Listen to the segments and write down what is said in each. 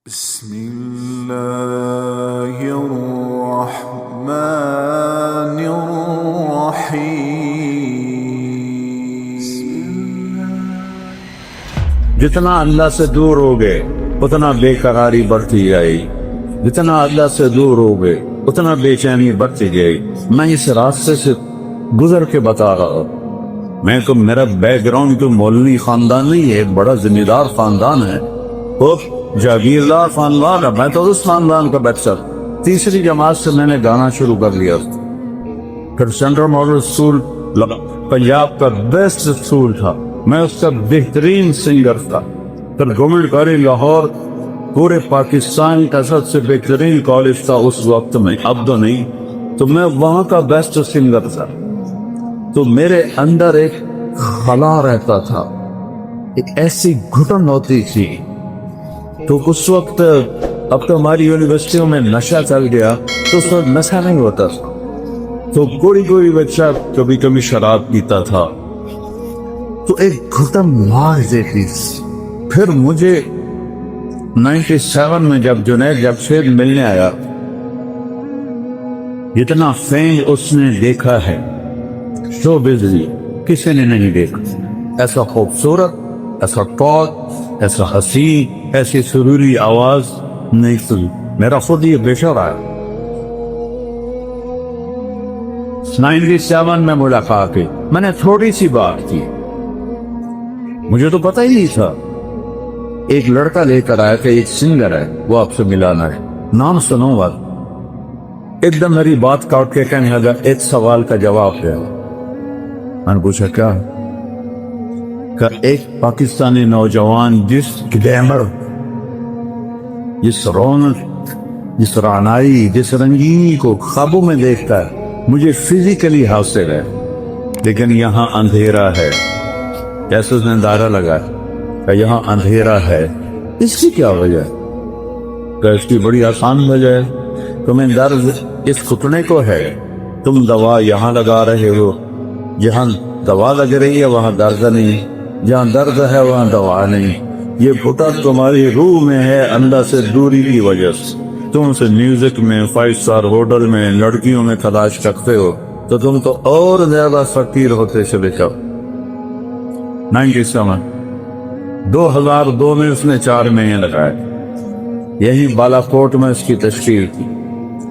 بسم الله الرحمن الرحيم. جتنا اللہ سے دور ہو گئے اتنا بے قراری بڑھتی گئی، جتنا اللہ سے دور ہو گئے اتنا بے چینی بڑھتی گئی. میں اس راستے سے گزر کے بتا رہا ہوں. میں تو میرا بیک گراؤنڈ تو مولوی خاندان نہیں ہے، ایک بڑا ذمہ دار خاندان ہے، وہ جاگیردار خاندان ہے. میں تو اس خاندان کا بچہ. تیسری جماعت سے میں نے گانا شروع کر لیا، پھر سینٹرل ماڈل اسکول پنجاب کا بیسٹ اسکول تھا، میں اس کا بہترین سنگر تھا. پھر گورنمنٹ کالج لاہور پورے پاکستان کا سب سے بہترین کالج تھا اس وقت میں، اب تو نہیں. تو میں وہاں کا بیسٹ سنگر تھا. تو میرے اندر ایک خلا رہتا تھا، ایک ایسی گھٹن ہوتی تھی. تو اس وقت اب تو ہماری یونیورسٹیوں میں نشہ چل گیا، تو اس وقت نشہ نہیں ہوتا تھا. تو کوئی بچہ کبھی کبھی شراب پیتا تھا، تو ایک گھٹن مار دیتی. پھر مجھے 97 میں جب جنید جمشید ملنے آیا، جتنا فین اس نے دیکھا ہے شو بزنس کسی نے نہیں دیکھا. ایسا خوبصورت، ایسا ٹاک، ایسا حسین، ایسی سروری آواز نہیں سنی. میرا خود یہ بیشر آیا 97 میں ملاقات کی. میں نے تھوڑی سی بات کی، مجھے تو پتہ ہی نہیں تھا. ایک لڑکا لے کر آیا کہ ایک سنگر ہے، وہ آپ سے ملانا ہے، نام سنو گا. ایک دم میری بات کاٹ کے کہنے لگا ایک سوال کا جواب ہے. میں نے پوچھا کیا؟ کہ ایک پاکستانی نوجوان جس گلیمر، جس رونق، جس رعنائی، جس رنگینی کو خوابوں میں دیکھتا ہے، مجھے فزیکلی حاصل ہے، لیکن یہاں اندھیرا ہے. جیسے اس نے دائرہ لگا کہ یہاں اندھیرا ہے. اس کی کیا وجہ ہے؟ کہ اس کی بڑی آسان وجہ ہے. تمہیں درد اس گھٹنے کو ہے، تم دوا یہاں لگا رہے ہو. جہاں دوا لگ رہی ہے وہاں درد نہیں، جہاں درد ہے وہاں دوا نہیں. یہ گھٹن تمہاری روح میں ہے اللہ سے دوری کی وجہ سے. تم سے میوزک میں، 5 سٹار ہوٹل میں، لڑکیوں میں تلاش رکھتے ہو، تو تم تو اور زیادہ فقیر ہوتے چلے جاؤ. 97 2002 میں اس نے 4 مہینے لگائے. یہی بالا کوٹ میں اس کی تشکیل تھی.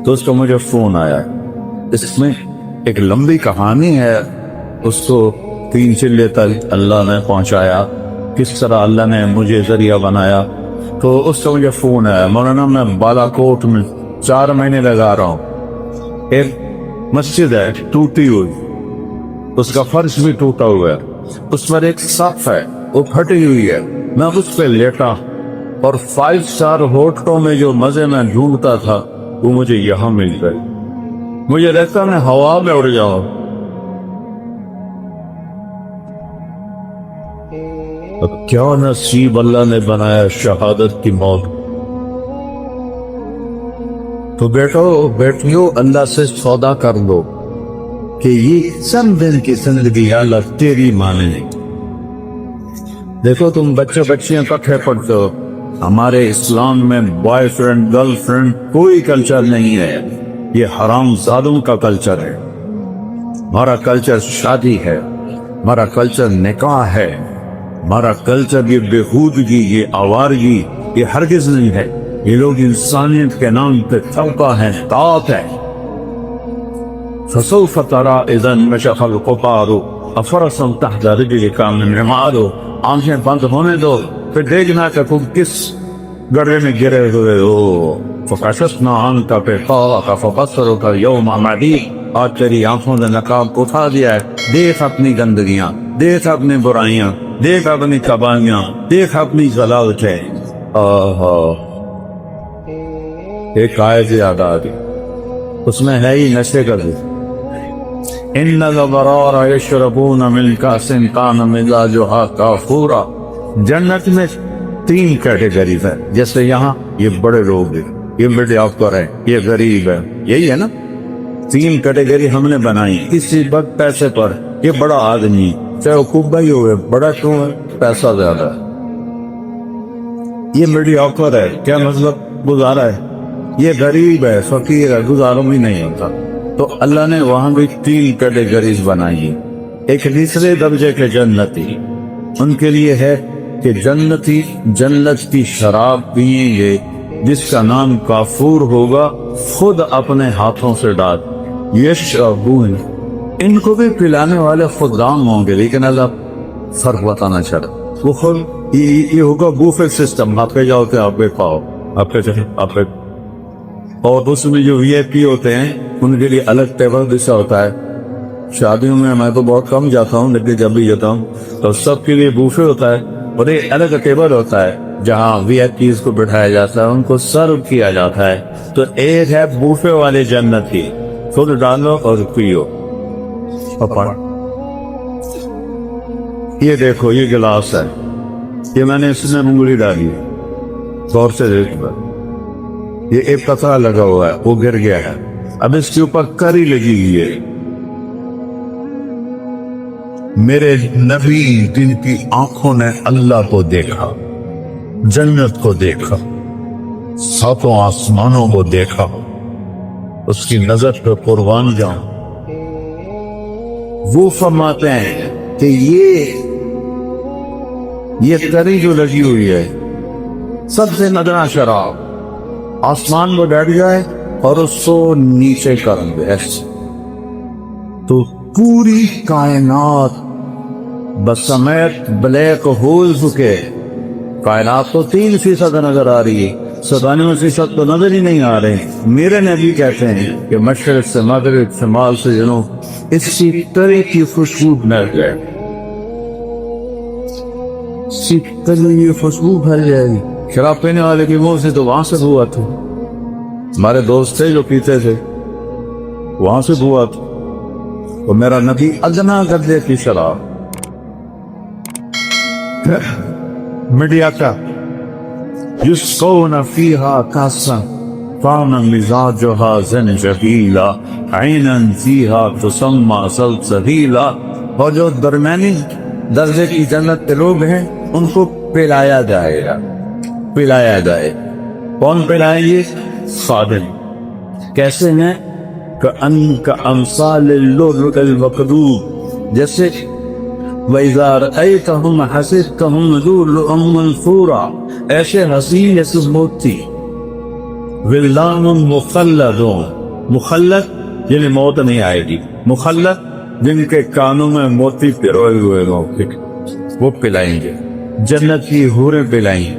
تو اس کا مجھے فون آیا. اس میں ایک لمبی کہانی ہے، اس کو 3 چلے تک اللہ نے پہنچایا، کس طرح اللہ نے مجھے ذریعہ بنایا. تو اس کا مجھے فون آیا، مولانا میں بالا کوٹ میں 4 مہینے لگا رہا ہوں. ایک مسجد ہے ٹوٹی ہوئی، اس کا فرش بھی ٹوٹا ہوا ہے، اس پر ایک سقف ہے وہ پھٹی ہوئی ہے. میں اس پہ لیٹا اور 5 سٹار ہوٹلوں میں جو مزے میں ڈھونڈتا تھا وہ مجھے یہاں مل گئے. مجھے لگتا میں ہوا میں اڑ جاؤں. اب کیا نصیب اللہ نے بنایا شہادت کی موت. تو بیٹھو اللہ سے سودا کر دو کہ یہ چند دن کی زندگی اللہ تیری مانے. دیکھو تم بچیاں کٹھے پڑھتے ہو. ہمارے اسلام میں بوائے فرینڈ گرل فرینڈ کوئی کلچر نہیں ہے، یہ حرام زادوں کا کلچر ہے. ہمارا کلچر شادی ہے، ہمارا کلچر نکاح ہے، ہمارا کلچر یہ بےہودگی، یہ آوارگی یہ ہرگز نہیں ہے. یہ لوگ انسانیت کے نام پہ طبقہ ہے، طاقت ہے. فسوف ترى اذا انشق القطار افرسا تحت رجلك من رماد. آنکھیں بند ہونے دو پھر دیکھنا کہ تم کس گڑھے میں گرے ہوئے ہو. فکشفنا عنك غطاءك فبصرك اليوم حديد. آج تیری آنکھوں نے نقاب اٹھا دیا ہے. دیکھ اپنی گندگیاں، دیکھ اپنی برائیاں، دیکھ اپنی تباہیاں، دیکھ اپنی ضلالتیں. ایک آیت یاد آ گئی، اس میں ہے ہی نشے کا ذکر. ان الابرار یشربون من کاس کان مزاجها کافورا. جنت میں 3 کیٹیگریز ہیں. جیسے یہاں یہ بڑے لوگ ہیں، یہ مڈل افر ہے، یہ غریب ہے، یہی ہے نا. 3 کیٹیگری ہم نے بنائی. کسی وقت پیسے پر یہ بڑا آدمی، چاہے وہ خوب بھائی ہوئے، بڑا کیوں ہے؟ پیسہ زیادہ ہے. یہ میڈیوکر ہے، کیا مطلب گزارا ہے، یہ غریب ہے، فقیر ہے، گزارا بھی نہیں ہوتا. تو اللہ نے وہاں بھی 3 کیٹیگریز بنائی. ایک تیسرے درجے کے جنتی، ان کے لیے ہے کہ جنتی جنت کی شراب پئیں گے جس کا نام کافور ہوگا، خود اپنے ہاتھوں سے ڈال. یشربون، ان کو بھی پلانے والے خدام ہوں گے، لیکن اللہ فرق بتانا چاہتا. وہ خود یہ ہوگا بوفے سسٹم، آپ پہ جاؤ کہ آپ پہ پاؤ، آپ پہ چلے آپ پہ. اور اس میں جو وی آئی پی ہوتے ہیں ان کے لیے الگ ٹیبل جیسا ہوتا ہے. شادیوں میں تو بہت کم جاتا ہوں، لیکن جب بھی جاتا ہوں تو سب کے لیے بوفے ہوتا ہے، اور ایک الگ ٹیبل ہوتا ہے جہاں وی آئی پیز کو بٹھایا جاتا ہے، ان کو سرو کیا جاتا ہے. تو ایک ہے بوفے والے جنت کی، خود ڈالو اور پیو. یہ دیکھو یہ گلاس ہے، یہ میں نے اس میں انگلی ڈالی ہے، غور سے دیکھ. یہ ایک قطرہ لگا ہوا ہے، وہ گر گیا ہے، اب اس کے اوپر کری لگی ہوئی ہے. میرے نبی جن کی آنکھوں نے اللہ کو دیکھا، جنت کو دیکھا، 7 آسمانوں کو دیکھا، اس کی نظر پہ قربان جاؤں. وہ فرماتے ہیں کہ یہ کری جو لگی ہوئی ہے سب سے ندرہ شراب، آسمان میں بیٹھ جائے اور اس کو نیچے کر دے تو پوری کائنات بسمیت بلیک ہولز کے، کائنات تو 3% نظر آ رہی ہے، 97% تو نظر ہی نہیں آ رہے. میرے نبی کہتے ہیں کہ مشرق سے مغرب، شمال سے جنوب، اس کی طرح کی خوشبو بھر جائے، اس کی طرح کی خوشبو بھر جائے گی. شراب پینے والے کی منہ سے تو وہاں سے ہوا تھا، ہمارے دوست تھے جو پیتے تھے، وہاں سے ہوا تھا. اور میرا نبی ادنا گدے کی شراب، میڈیا کا یسقون فیہا کاسا کان مزاجها زنجبیلا عینا فیہا تسمى سلسبیلا. اور جو درمیانی درجے کی جنت کے لوگ ہیں ان کو پلایا جائے گا، پلایا جائے. کون پلائیں گے؟ خادم. کیسے ہیں؟ کأمثال اللؤلؤ المکنون، جیسے وَإِذَا رَأَيْتَهُمْ حَسِبْتَهُمْ لُؤْلُؤًا مَنثُورًا، ایسے حسین جیسے موتی. وِلْدَانٌ مُخَلَّدُونَ، مخلد جنہیں موت نہیں آئے گی، مخلد جن کے کانوں میں موتی پروئے ہوئے ہوں، وہ پلائیں گے. جنت کی حوریں پلائیں،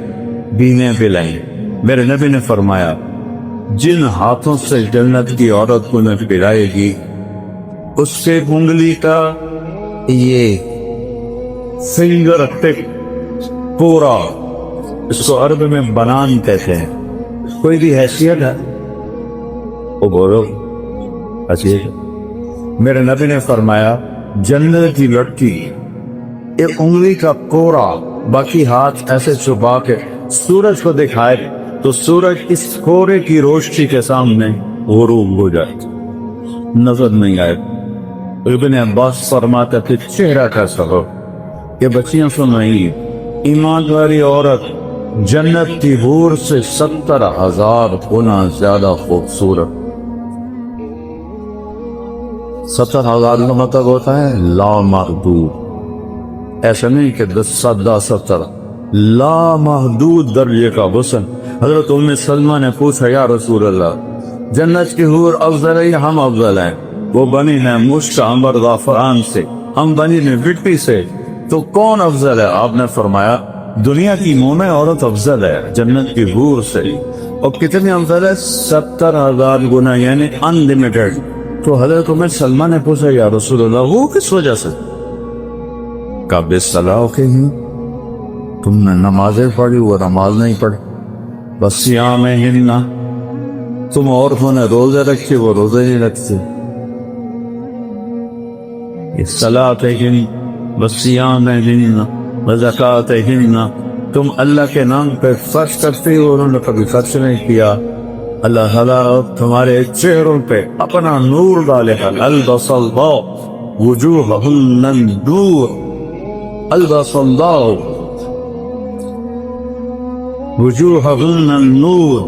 بیویں پلائیں. میرے نبی نے فرمایا جن ہاتھوں سے جنت کی عورت کو نہ پلائے گی اس کے انگلی کا یہ فنگر ٹپ پورا، اس کو عرب میں بنان کہتے ہیں، کوئی بھی حیثیت ہے وہ بولو حیثیت. میرے نبی نے فرمایا جنت کی لڑکی ایک انگلی کا کورا، باقی ہاتھ ایسے چھپا کے سورج کو دکھائے تو سورج اس کورے کی روشنی کے سامنے غروب ہو جائے، نظر نہیں آئے. ابن عباس فرماتا کہ چہرہ کیسا ہو. یہ بچیاں سن رہی ہیں، ایمان والی عورت جنت کی حور سے 70,000 گنا زیادہ خوبصورت. 70,000 کا مطلب ہوتا ہے لامحدود، ایسا نہیں کہ 10 لامحدود درجے کا حسن. حضرت ام سلمہ نے پوچھا یا رسول اللہ جنت کی حور افضل ہے یا ہم افضل ہیں؟ وہ بنی ہیں مشک عنبر زعفران سے، ہم بنی ہیں مٹی سے، تو کون افضل ہے؟ آپ نے فرمایا دنیا کی مومن عورت افضل ہے جنت کی حور سے. اور کتنے افضل ہے؟ 70,000 گنا، یعنی انلیمیٹڈ. تو حضرت ام سلمہ نے پوچھا یا رسول اللہ وہ کس وجہ سے؟ کہا بالصلاح کے ہی، تم نے نمازیں پڑھی وہ نماز نہیں پڑھی، بس صیام ہن، تم عورتوں نے روزے رکھے وہ روزے نہیں رکھتے، صلاۃ ہن بس صیام ہن وزکات ہن، تم اللہ کے نام پہ خرچ کرتے ہو، انہوں نے کبھی خرچ نہیں کیا. اللہ تعالیٰ تمہارے چہروں پہ اپنا نور ڈالے گا. البس اللہ وجوہہن النور، البس اللہ. وجوہہن النور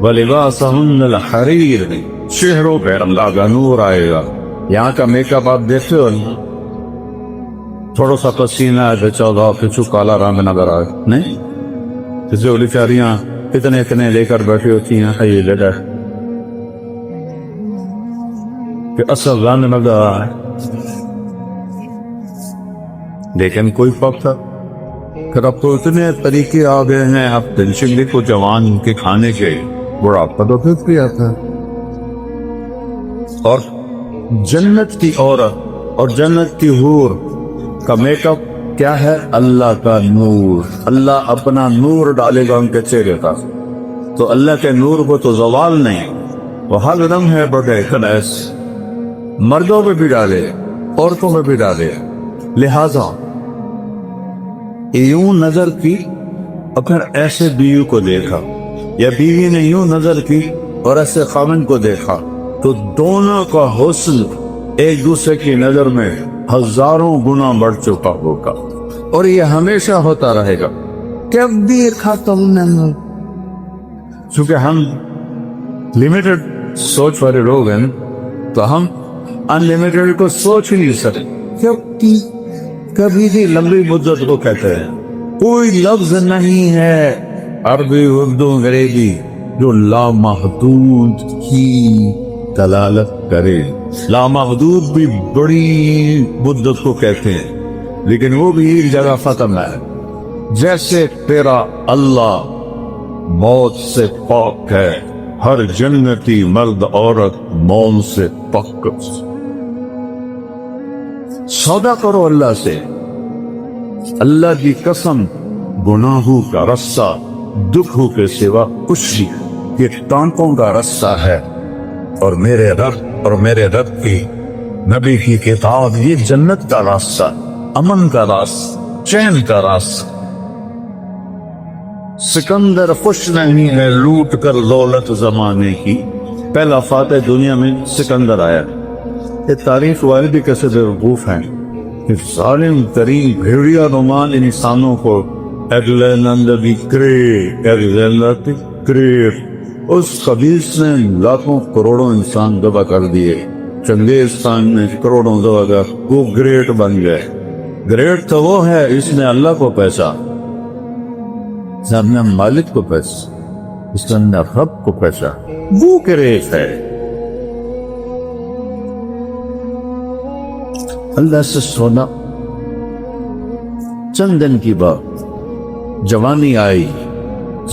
ولباسہن الحریر، چہروں پہ اللہ کا نور آئے گا۔ یہاں کا میک اپ آپ دیکھتے ہو، تھوڑا سا پسینہ ہے تو چودہ پچھو کالا رنگ نظر آئے نہیں؟ جسے وہ بیچاریاں اتنے لے کر بیٹھی ہوتی ہیں، یہ لے کہ اصل رنگ نظر آئے، لیکن کوئی وقت پھر اب تو اتنے طریقے آ گئے ہیں، اب ٹینشن کو جوان کے کھانے کے، بڑھاپا تو پھر بھی آتا ہے۔ اور جنت کی عورت اور جنت کی حور کا میک اپ کیا ہے؟ اللہ کا نور۔ اللہ اپنا نور ڈالے گا ان کے چہرے پر، تو اللہ کے نور کو تو زوال نہیں، وہ ہر دم ہے بڑے خلیص، مردوں میں بھی ڈالے عورتوں میں بھی ڈالے۔ لہذا یوں نظر کی اور پھر ایسے بیوی کو دیکھا، یا بیوی نے یوں نظر کی اور ایسے خاوند کو دیکھا، تو دونوں کا حسن ایک دوسرے کی نظر میں ہزاروں گنا بڑھ چکا ہوگا، اور یہ ہمیشہ ہوتا رہے گا، کبھی ختم نہیں۔ چونکہ ہم لمیٹڈ سوچ والے لوگ ہیں تو ہم انلمیٹڈ کو سوچ ہی نہیں سکتے، کبھی بھی لمبی مدت کو کہتے ہیں۔ کوئی لفظ نہیں ہے عربی اردو انگریزی جو لامحدود کی دلالت کرے۔ لامحدود بھی بڑی مدت کو کہتے ہیں، لیکن وہ بھی ایک جگہ ختم ہے۔ جیسے تیرا اللہ موت سے پاک ہے، ہر جنتی مرد عورت موت سے پاک۔ سودا کرو اللہ سے، اللہ کی قسم، گناہوں کا رستہ دکھوں کے سوا کچھ نہیں، یہ ٹانکوں کا رستہ ہے، اور میرے رب کی نبی کی کتاب یہ جنت کا راستہ، امن کا راستہ، چین کا راستہ۔ سکندر خوش نہیں ہے لوٹ کر دولت زمانے کی، پہلا فاتح دنیا میں سکندر آیا۔ یہ تاریخ والے بھی کیسے بیوقوف ہیں کہ ظالم ترین بھیڑیا نمان انسانوں کو الیگزینڈر دی گریٹ، اس خبیث نے لاکھوں کروڑوں انسان ذبح کر دیے، چنگیز خان نے کروڑوں ذبح کر وہ گریٹ بن گئے۔ گریٹ تو وہ ہے اس نے اللہ کو پہچا، اس نے مالک کو پہچا، اس نے رب کو پہچا، وہ گریٹ ہے۔ اللہ سے سونا چند دن کی بات، جوانی آئی،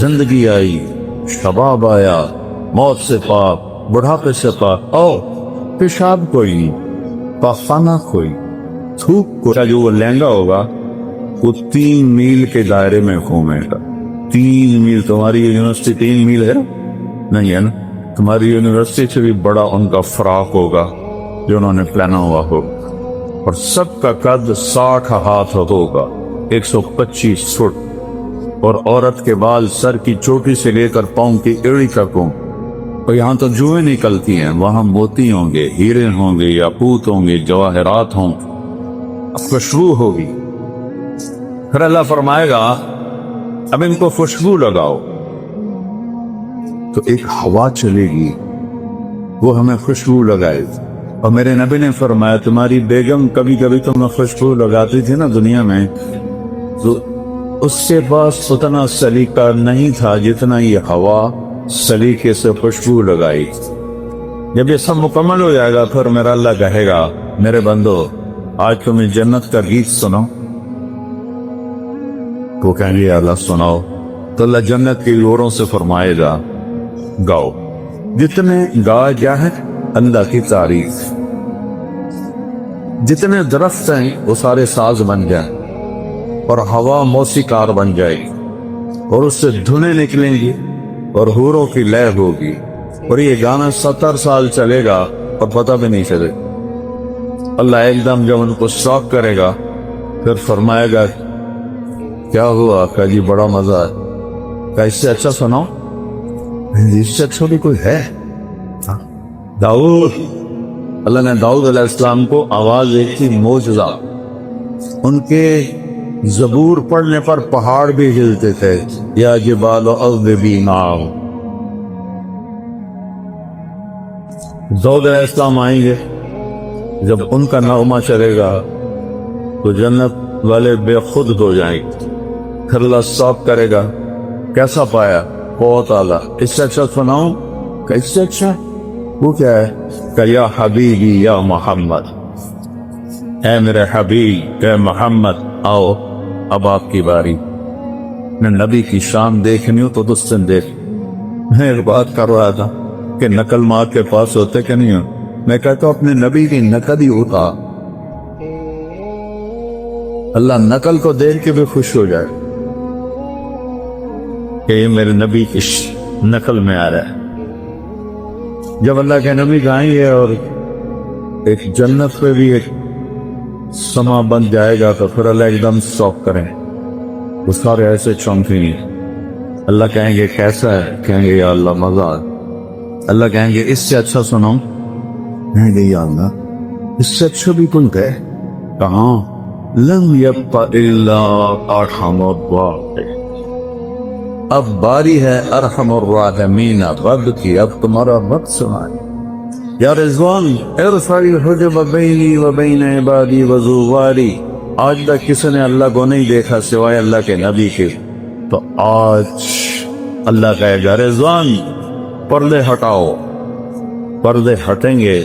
زندگی آئی، شباب آیا، موت سے پاک، بڑھاپے سے پاک، پیشاب کوئی، پاخانہ کوئی، تھوک کوئی، جو وہ لہنگا ہوگا وہ 3 میل کے دائرے میں گھومے گا۔ 3 میل، تمہاری یونیورسٹی 3 میل ہے نہیں ہے نا؟ تمہاری یونیورسٹی سے بھی بڑا ان کا فراق ہوگا جو انہوں نے پلانا ہوا ہوگا، اور سب کا قد 60 ہاتھ ہوگا، 125 فٹ، اور عورت کے بال سر کی چوٹی سے لے کر پاؤں کی ایڑی تک ہوں، اور یہاں تو جوئیں نکلتی ہیں، وہاں موتی ہوں گے، ہیرے ہوں گے، یاقوت ہوں گے، جواہرات ہوں، خوشبو ہوگی۔ پھر اللہ فرمائے گا اب ان کو خوشبو لگاؤ، تو ایک ہوا چلے گی وہ ہمیں خوشبو لگائے گی۔ اور میرے نبی نے فرمایا تمہاری بیگم کبھی کبھی تمہیں خوشبو لگاتی تھی نا دنیا میں، تو اس کے پاس اتنا سلیقہ نہیں تھا جتنا یہ ہوا سلیقے سے خوشبو لگائی۔ جب یہ سب مکمل ہو جائے گا پھر میرا اللہ کہے گا میرے بندو آج تمہیں جنت کا گیت سنو، تو کہیں گے اللہ سناؤ، تو اللہ جنت کی حوروں سے فرمائے گا گاؤ، جتنے گا کیا ہے اللہ کی تعریف، جتنے درخت ہیں وہ سارے ساز بن جائیں، اور ہوا موسیقار بن جائے گی، اور اس سے دھنیں نکلیں گی، اور حوروں کی لے ہوگی، اور یہ گانا 70 سال چلے گا اور پتہ بھی نہیں چلے گا۔ اللہ ایک دم جب ان کو شوق کرے گا پھر فرمائے گا کیا ہوا؟ کہ جی بڑا مزہ ہے۔ کہ اس سے اچھا سناؤ، اس سے اچھا بھی کوئی ہے؟ داؤد، اللہ نے داؤد علیہ السلام کو آواز ایک تھی معجزہ، ان کے زبور پڑھنے پر پہاڑ بھی ہلتے تھے. یا جبال اوبی معه. داؤد علیہ السلام آئیں گے، جب ان کا نغمہ چلے گا تو جنت والے بے خود ہو جائیں گے. پھر اللہ صاف کرے گا، کیسا پایا؟ بہت اعلیٰ. اس سے اچھا سناؤں؟ کہ اس سے اچھا وہ کیا ہے؟ کہ یا حبیبی یا محمد، اے میرے حبیب اے محمد، آؤ اب آپ کی باری. میں نبی کی شان دیکھنی ہو تو دستن دیکھ. میں ایک بات کر رہا تھا کہ نقل مار کے پاس ہوتے کہ نہیں ہو. میں کہتا ہوں اپنے نبی کی نقل ہی ہوتا، اللہ نقل کو دیکھ کے بھی خوش ہو جائے کہ یہ میرے نبی کی نقل میں آ رہا ہے. جب اللہ کے نبی گائیں گے اور ایک جنت پہ بھی ایک سما بن جائے گا تو پھر اللہ ایک دم سوک کریں، وہ سارے ایسے چونکیں گے. اللہ کہیں گے کیسا ہے؟ کہیں گے یا اللہ مزہ. اللہ کہیں گے اس سے اچھا سناؤں؟ کہیں گے یا اللہ اس سے اچھا بھی کن کہے. کہاں؟ لم یبق الا ارحم الراحمین. اب باری ہے ارحم الراحمین رب کی، اب تمہارا وقت سنائے. یا رضوان ارفع الحجب بینی و بین عبادی وزواری. آج تک کسی نے اللہ کو نہیں دیکھا سوائے اللہ کے نبی کے، تو آج اللہ کہے گا رضوان پردے ہٹاؤ. پردے ہٹیں گے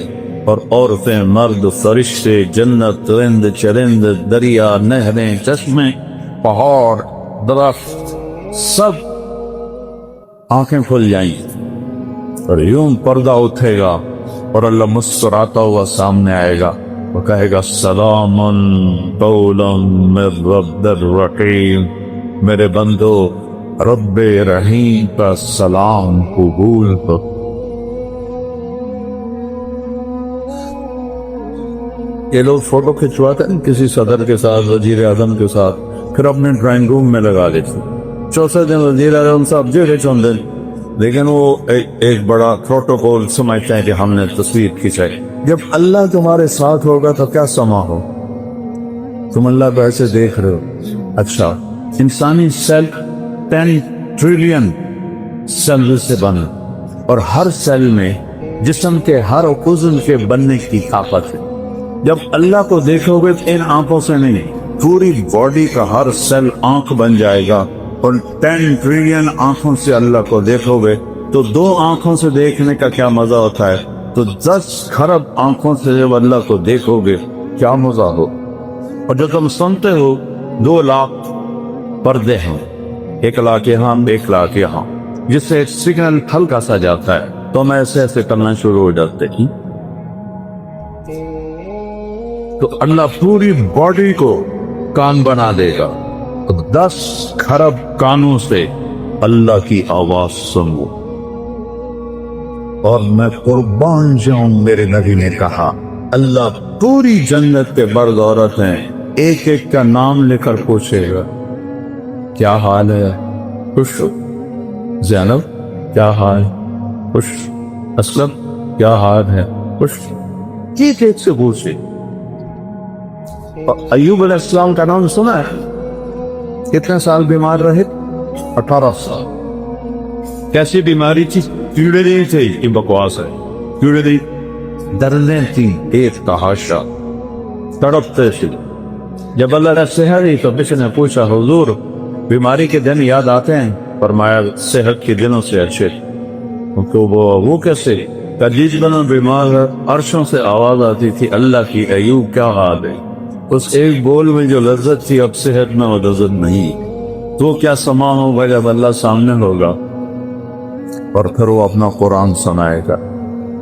اور عورتیں، مرد، فرشتے، جنت، رند، چرند، دریا، نہریں، چشمے، پہاڑ، درخت، سب آنکھیں کھل جائیں گی اور یوں پردہ اٹھے گا اور اللہ مسکراتا ہوا سامنے آئے گا. وہ کہے گا سلام قولا من رب الرحیم. میرے بندو رب رحیم کا سلام قبول کرو. یہ لوگ فوٹو کھنچواتے ہیں کسی صدر کے ساتھ، وزیر اعظم کے ساتھ، پھر اپنے ڈرائنگ روم میں لگا لیتے. چوتھے دن وزیر اعظم صاحب جیسے چند دن، لیکن وہ ایک بڑا پروٹوکول سمجھتے ہیں کہ ہم نے تصویر کھینچائی. جب اللہ تمہارے ساتھ ہوگا تو کیا سما ہو؟ تم اللہ کو ایسے دیکھ رہے ہو. اچھا انسانی سیل 10 ٹریلین سیل سے بنا اور ہر سیل میں جسم کے ہر عضو کے بننے کی طاقت ہے. جب اللہ کو دیکھو گے تو ان آنکھوں سے نہیں، پوری باڈی کا ہر سیل آنکھ بن جائے گا. اور 10 ٹریلین آنکھوں سے اللہ کو دیکھو گے تو 2 آنکھوں سے دیکھنے کا کیا مزہ ہوتا ہے، تو 10 کھرب آنکھوں سے جب اللہ کو دیکھو گے کیا مزہ ہو. اور جو تم سنتے ہو 2 لاکھ پردے ہیں، 1 لاکھ یہاں 1 لاکھ یہاں، جس سے ایک سگنل ہلکا سا جاتا ہے تو ہم ایسے ایسے کرنا شروع ہو جاتے ہیں. تو اللہ پوری باڈی کو کان بنا دے گا. 10 کھرب کانوں سے اللہ کی آواز سنو. اور میں قربان جاؤں، میرے نبی نے کہا اللہ پوری جنت کے مرد عورت ہیں، ایک ایک کا نام لے کر پوچھے گا کیا حال ہے؟ خوش ہو؟ زینب کیا حال؟ خوش؟ اسلم کیا حال ہے؟ خوش؟ ایک ایک سے پوچھے. ایوب علیہ السلام کا نام سنا ہے؟ کتنے سال بیمار رہے؟ 18 سال. کیسی بیماری تھی؟ کیڑے نہیں تھے، یہ بکواس ہے. کیڑے نہیں، درنیں تھیں، ایک تحاشا، تڑپتے تھے. جب اللہ نے صحت دی تو کسی نے پوچھا حضور بیماری کے دن یاد آتے ہیں؟ فرمایا صحت کے دنوں سے اچھے. تو وہ کیسے؟ جس دن بیمار عرشوں سے آواز آتی تھی اللہ کی ایوب کیا حال ہے. اس ایک بول میں جو لذت تھی اب صحت میں وہ لذت نہیں. تو کیا سما ہوگا جب اللہ سامنے ہوگا اور پھر وہ اپنا قرآن سنائے گا.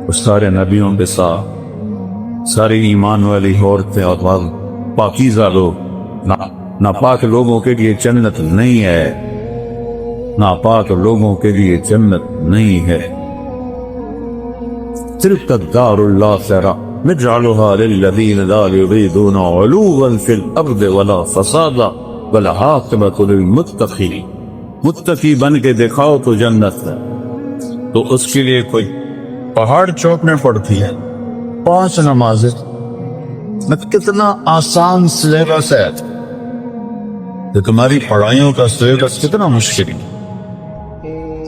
اس سارے نبیوں کے ساتھ ساری ایمان والی عورتیں اور پاکیزہ لوگ. ناپاک لوگوں کے لیے جنت نہیں ہے، ناپاک لوگوں کے لیے جنت نہیں ہے. تلک الدار الآخرہ نجعلها للذین لا یریدون علوا فی الارض ولا فسادا والعاقبۃ للمتقین. متقی بن کے دکھاؤ تو جنت ہے. تو اس کے لیے کوئی پہاڑ چوکنے پڑتی ہے، 5 نمازیں. کتنا آسان سلیبس ہے. کہ تمہاری پڑھائیوں کا سلیبس کتنا مشکل ہے،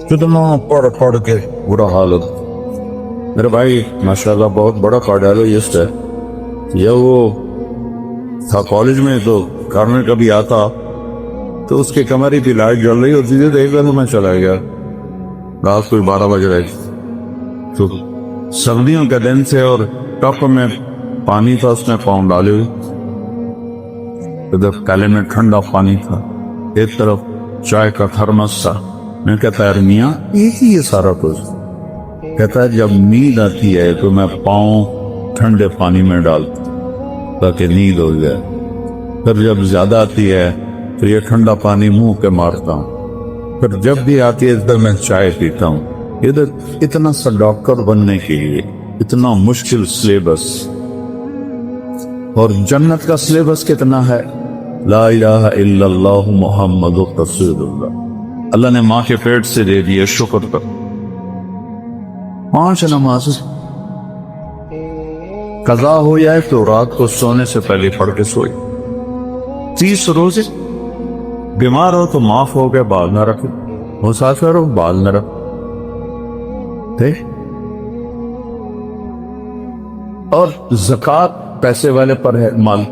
کتنا پڑھ کے برا حال ہوتا۔ میرے بھائی ماشاءاللہ بہت بڑا کارڈیالوجسٹ ہے، یہ وہ تھا کالج میں، تو گھر میں کبھی آتا تو اس کی کمرے کی لائٹ جل رہی ہوتی تھی، دیکھ لیں تو میں چلا گیا، رات کوئی 12 بج رہے تھے، تو سردیوں کے دن سے اور ٹپ میں پانی تھا، اس میں پاؤں ڈالے ہوئے، ادھر کالے میں ٹھنڈا پانی تھا، ایک طرف چائے کا تھرمس تھا۔ میں کہتا ہے میاں یہ سارا کچھ، کہتا ہے جب نیند آتی ہے تو میں پاؤں ٹھنڈے پانی میں ڈالتا تاکہ نیند ہو جائے، پھر جب زیادہ آتی ہے تو یہ ٹھنڈا پانی منہ پہ مارتا ہوں، پھر جب بھی آتی ہے ادھر میں چائے پیتا ہوں۔ ادھر اتنا سا ڈاکٹر بننے کے لیے اتنا مشکل سلیبس، اور جنت کا سلیبس کتنا ہے، لا الہ الا اللہ محمد رسول اللہ، اللہ نے ماں کے پیٹ سے دے دیے، شکر کر۔ 5 نماز قضا ہو جائے تو رات کو سونے سے پہلے پڑھ کے سوئی، 30 روزے، بیمار ہو تو معاف ہو گئے، بال نہ رکھو، مسافر ہو بال نہ رکھو، اور زکوٰۃ پیسے والے پر ہے، مال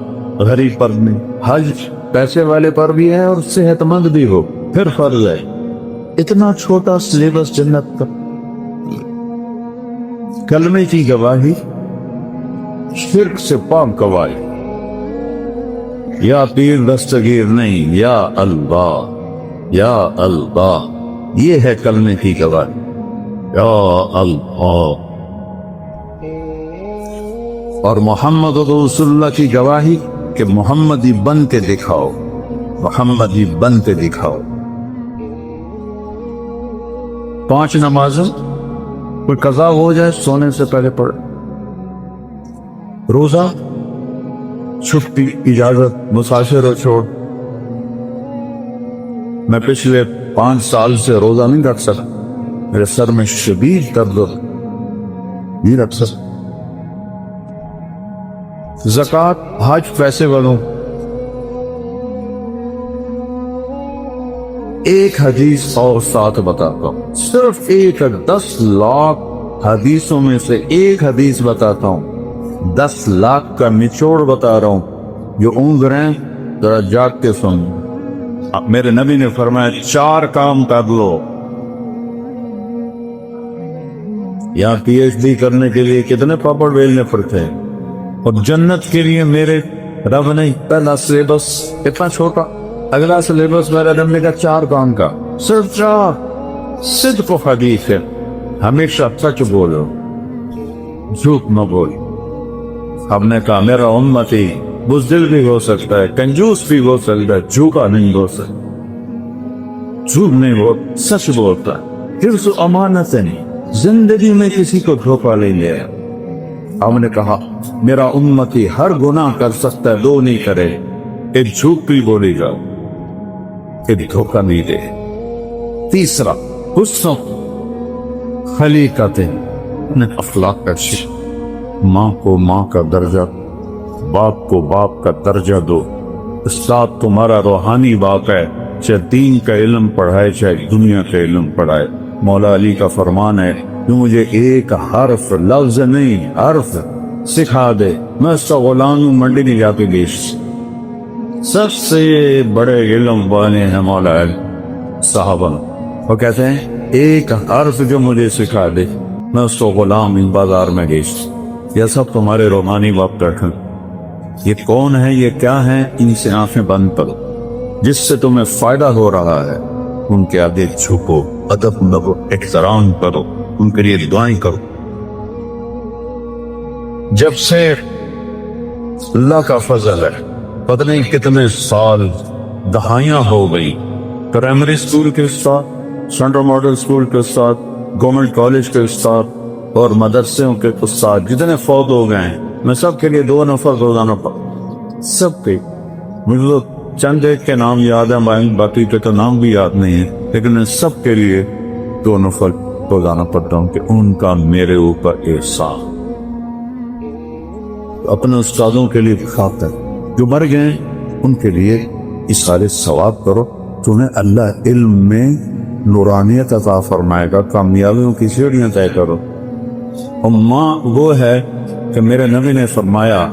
غریب پر نہیں، حج پیسے والے پر بھی ہے اور صحت مند بھی ہو پھر فرض ہے۔ اتنا چھوٹا سلیبس جنت کا۔ کلمے کی گواہی، شرک سے پاک گواہی، یا پیر دستگیر نہیں، یا اللہ یا اللہ، یہ ہے کلمے کی گواہی، یا اللہ۔ اور محمد رسول اللہ کی گواہی کہ محمدی بن کے دکھاؤ، محمدی بن کے دکھاؤ۔ 5 نمازیں کوئی قضا ہو جائے سونے سے پہلے پڑھ، روزہ چھٹی اجازت، مسافر ہو چھوڑ۔ میں پچھلے 5 سال سے روزہ نہیں رکھ سکتا، میرے سر میں شدید درد نہیں رکھ سکتا۔ زکوٰۃ، حج پیسے والوں، ایک حدیث اور ساتھ بتاتا ہوں، صرف ایک 10 لاکھ حدیثوں میں سے ایک حدیث بتاتا ہوں، 10 لاکھ کا نچوڑ بتا رہا ہوں، جو اونگ رہے ہیں ذرا جاگ کے سن۔ میرے نبی نے فرمایا 4 کام کر لو۔ یہاں پی ایچ ڈی کرنے کے لیے کتنے پاپڑ بیلنے پڑتے ہیں، اور جنت کے لیے میرے رب نے پہلا سلیبس اتنا چھوٹا، اگلا سلیبس میرے رب نے کہا 4 کام کا، صرف 4۔ صدق و حدیث ہے، ہمیشہ سچ بولو، جھوٹ نہ بولو۔ ہم نے کہا میرا امتی بزدل بھی ہو سکتا ہے، کنجوس بھی ہو سکتا ہے، جھوٹا نہیں ہو سکتا، جھوٹ نہیں بول، سچ بولتا ہے، حفظ و امانت نہیں، زندگی میں کسی کو دھوکہ نہیں لے۔ ہم نے کہا میرا امتی ہر گناہ کر سکتا ہے، 2 نہیں کرے، ایک جھوٹ بھی بولے گا، ایک دھوکہ نہیں دے۔ تیسرا حسن خلیقت، اخلاق کا شکل، ماں کو ماں کا درجہ، باپ کو باپ کا درجہ دو۔ استاد تمہارا روحانی باپ ہے، چاہے دین کا علم پڑھائے چاہے دنیا کا علم پڑھائے۔ مولا علی کا فرمان ہے کہ مجھے ایک حرف، لفظ نہیں حرف سکھا دے، میں اس کا غلام ہوں، منڈی نہیں جا کے بیچ۔ سب سے بڑے علم والے ہیں مولا علی صحابہ، وہ کہتے ہیں ایک حرف جو مجھے سکھا دے میں اس کو غلام ہوں، بازار میں بیچ۔ یہ سب تمہارے روحانی باپ بیٹھے، یہ کون ہے، یہ کیا ہے، ان سے آنکھیں بند کرو، جس سے تمہیں فائدہ ہو رہا ہے ان کے آگے جھکو، ادب نبو، احترام کرو، ان کے لیے دعائیں کرو۔ جب سے اللہ کا فضل ہے، پتہ نہیں کتنے سال، دہائیاں ہو گئی، پرائمری اسکول کے استاد، سینٹرل ماڈل اسکول کے استاد، گورنمنٹ کالج کے استاد اور مدرسوں کے استاد جتنے فوت ہو گئے ہیں، میں سب کے لیے 2 نفر روزانہ پڑھتا، سب کے۔ مجھے چند ایک کے نام یاد ہیں، باقی کے تو نام بھی یاد نہیں ہے، لیکن میں سب کے لیے 2 نفر روزانہ پڑھتا ہوں کہ ان کا میرے اوپر احسان۔ اپنے استادوں کے لیے خاطر جو مر گئے ان کے لیے اس خالص ثواب کرو، تمہیں اللہ علم میں نورانیت عطا فرمائے گا، کامیابیوں کی سیڑھیاں طے کرو۔ اور ماں وہ ہے کہ میرے نبی نے فرمایا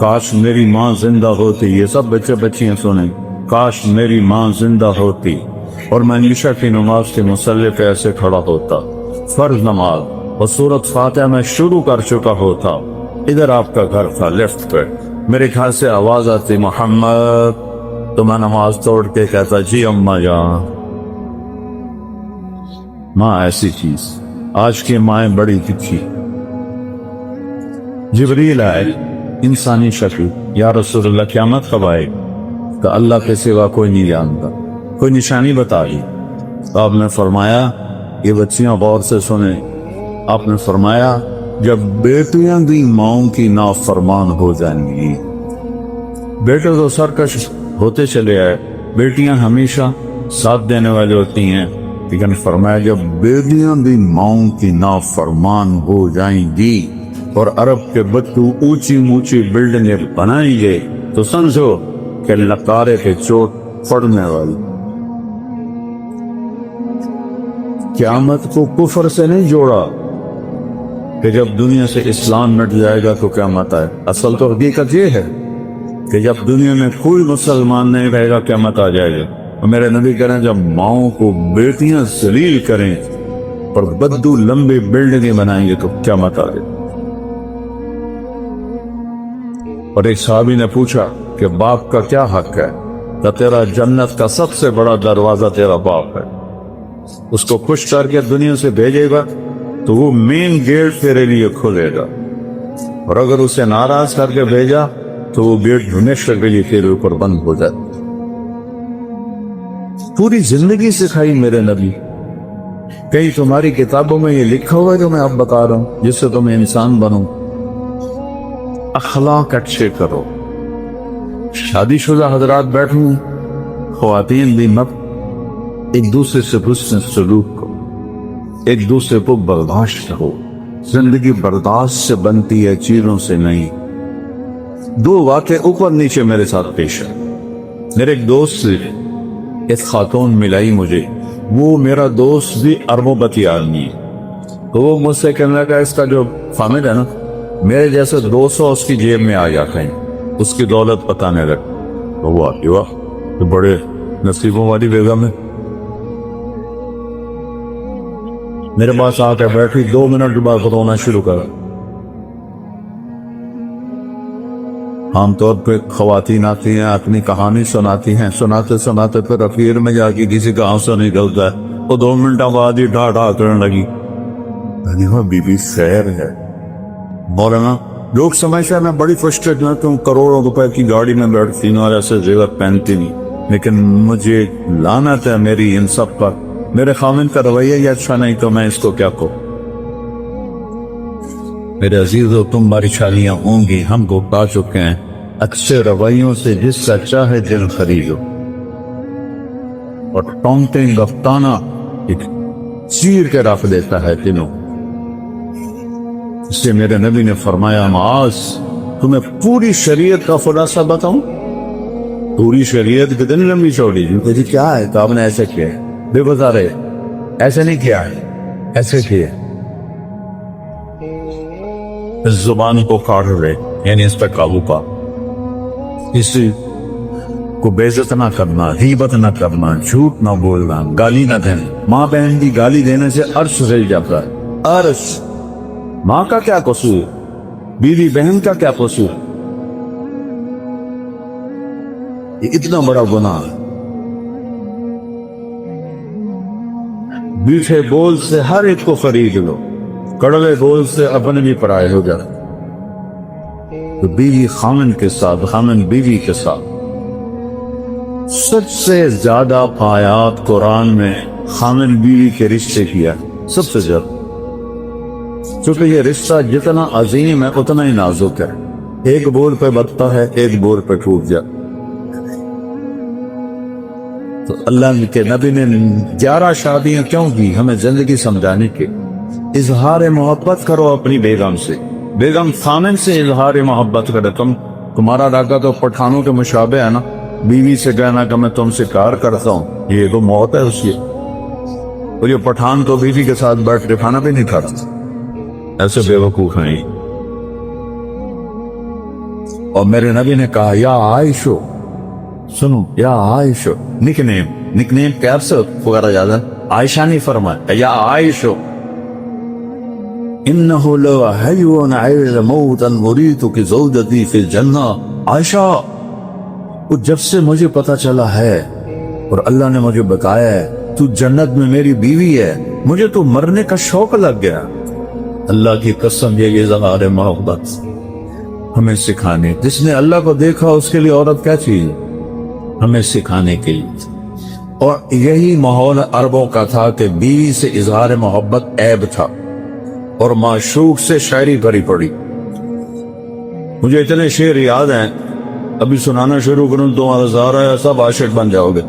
کاش میری ماں زندہ ہوتی، یہ سب بچے بچیاں سنیں، کاش میری ماں زندہ ہوتی اور میں عشاء کی نماز کے مصلی پہ ایسے کھڑا ہوتا، فرض نماز، اور سورۃ فاتحہ میں شروع کر چکا ہوتا، ادھر آپ کا گھر تھا لیفٹ پہ، میرے گھر سے آواز آتی محمد، تو میں نماز توڑ کے کہتا جی اماں جان۔ ماں ایسی چیز، آج کی مائیں بڑی دکھی۔ جبریل آئے انسانی شکل، یا رسول اللہ قیامت کب آئے؟ تو اللہ کے سوا کوئی نہیں جانتا، کوئی نشانی بتا دی۔ تو آپ نے فرمایا یہ بچیاں غور سے سنیں، آپ نے فرمایا جب بیٹیاں بھی ماؤں کی نافرمان ہو جائیں گی، بیٹے تو سرکش ہوتے چلے آئے، بیٹیاں ہمیشہ ساتھ دینے والی ہوتی ہیں، لیکن فرمایا جب بیٹیاں بھی ماؤں کی نافرمان ہو جائیں گی اور عرب کے بچوں اونچی اونچی بلڈنگیں بنائیں گے تو سمجھو کہ لکارے کے چوٹ پڑنے والی۔ قیامت کو کفر سے نہیں جوڑا کہ جب دنیا سے اسلام مٹ جائے گا تو قیامت آئے، اصل تو حقیقت یہ ہے کہ جب دنیا میں کوئی مسلمان نہیں رہے گا قیامت آ جائے گا۔ اور میرے نبی کہہ رہے ہیں جب ماؤں کو بیٹیاں ذلیل کریں اور بدو لمبی بلڈنگیں بنائیں گے تو قیامت آ جائے۔ اور ایک صحابی نے پوچھا کہ باپ کا کیا حق ہے؟ تو تیرا جنت کا سب سے بڑا دروازہ تیرا باپ ہے، اس کو خوش کر کے دنیا سے بھیجے گا تو وہ مین گیٹ تیرے لیے کھولے گا، اور اگر اسے ناراض کر کے بھیجا تو وہ گیٹ ہمیشہ کے لیے تیرے اوپر بند ہو جاتا۔ پوری زندگی سکھائی میرے نبی، کہیں تمہاری کتابوں میں یہ لکھا ہوا ہے جو میں اب بتا رہا ہوں جس سے تم انسان بنو؟ اخلاق اچھے کرو۔ شادی شدہ حضرات بیٹھے ہیں، خواتین بھی مت، ایک دوسرے سے حسن سلوک کرو، ایک دوسرے کو برداشت کرو، زندگی برداشت سے بنتی ہے چیزوں سے نہیں۔ دو واقعے اوپر نیچے میرے ساتھ پیش ہے۔ میرے ایک دوست سے ایک خاتون ملائی مجھے، وہ میرا دوست بھی اربوں پتی آدمی ہے، تو وہ مجھ سے کہنے لگا اس کا جو خامد ہے نا میرے جیسے 200 اس کی جیب میں آ جاتے ہیں، اس کی دولت بتانے لگا۔ تو وہ آتی واہ تو بڑے نصیبوں والی بیگم ہے۔ میرے پاس آ کے بیٹھی 2 منٹ کے بعد رونا شروع کرا۔ عام طور پہ خواتین آتی ہیں اپنی کہانی سناتی ہیں، سناتے سناتے پھر اخیر میں جا کے کسی کا آنسو نکلتا ہے، وہ 2 منٹ بعد ہی ڈھا ڈھا کرنے لگی۔ بی بی خیر ہے مولانا، لوگ سمجھتے ہیں میں بڑی فرسٹریٹ ہوں، کروڑوں روپے کی گاڑی میں بیٹھتی ہوں اور ایسے زیور پہنتی نہیں، لیکن مجھے لعنت ہے میری ان سب پر، میرے خامن کا رویہ یہ اچھا نہیں تو میں اس کو کیا کہوں۔ میرے عزیزو تمہاری شادیاں ہوں گی، ہم کو پا چکے ہیں، اچھے رویوں سے جس کا چاہے دل خریدو، اور ٹونٹیں گفتانہ ایک چیر کے رکھ دیتا ہے دلوں۔ اس سے میرے نبی نے فرمایا معاذ تمہیں پوری شریعت کا خلاصہ بتاؤں؟ پوری شریعت کتنی لمبی چوڑی جی کیا ہے؟ تو آپ نے ایسے کیا ہے، بے بتا رہے ایسے نہیں کیا ہے، ایسے کیا اس زبان کو کاٹ رہے، یعنی اس پہ قابو پا، اسی کو بے عزت نہ کرنا، غیبت نہ کرنا، جھوٹ نہ بولنا، گالی نہ دینا۔ ماں بہن کی گالی دینے سے عرش ہل جاتا ہے، عرش۔ ماں کا کیا قصور، بیوی بہن کا کیا قصور؟ یہ اتنا بڑا گناہ ہے۔ میٹھے بول سے ہر ایک کو خرید لو، کڑوے بول سے اپنے بھی پرائے ہو جائے۔ تو بیوی خامن کے ساتھ، خامن بیوی کے ساتھ، سب سے زیادہ آیات قرآن میں خامن بیوی کے رشتے کیا، سب سے زیادہ، کیونکہ یہ رشتہ جتنا عظیم ہے اتنا ہی نازک ہے، ایک بول پہ بچتا ہے، ایک بول پہ ٹوٹ جائے۔ تو اللہ کے نبی نے 11 شادیاں کیوں کی؟ ہمیں زندگی سمجھانے کے۔ اظہار محبت کرو اپنی بیگم سے، بیگم خامن سے اظہار محبت کرے۔ تمہارا راگا تو پٹھانوں کے مشابہ ہے نا، بیوی سے کہنا کہ میں تم سے پیار کرتا ہوں، یہ تو موت ہے اس کی. اور یہ پٹھان تو بیوی کے ساتھ بیٹھ کے کھانا بھی نہیں کھاتا. ایسے بے وقوف ہیں. اور میرے نبی نے کہا یا عائشو، سنو یا عائشو، نک نیم کیب سے پکارا جاتا ہے. عائشہ نہیں فرمایا یا عائشو، انہو لو حیون عیل موتا مریتک زوجتی فی الجنہ. عائشہ، جب سے مجھے پتا چلا ہے اور اللہ نے مجھے بتایا ہے تو جنت میں میری بیوی ہے، مجھے تو مرنے کا شوق لگ گیا. اللہ کی قسم یہ اظہار محبت ہمیں سکھانے، جس نے اللہ کو دیکھا اس کے لیے عورت کیا چیز ہمیں سکھانے کے لیے. اور یہی ماحول عربوں کا تھا کہ بیوی سے اظہار محبت عیب تھا اور معشوق سے شاعری بھری پڑی. مجھے اتنے شعر یاد ہیں، ابھی سنانا شروع کروں تو تمہارا سارا سب عاشق بن جاؤ گے،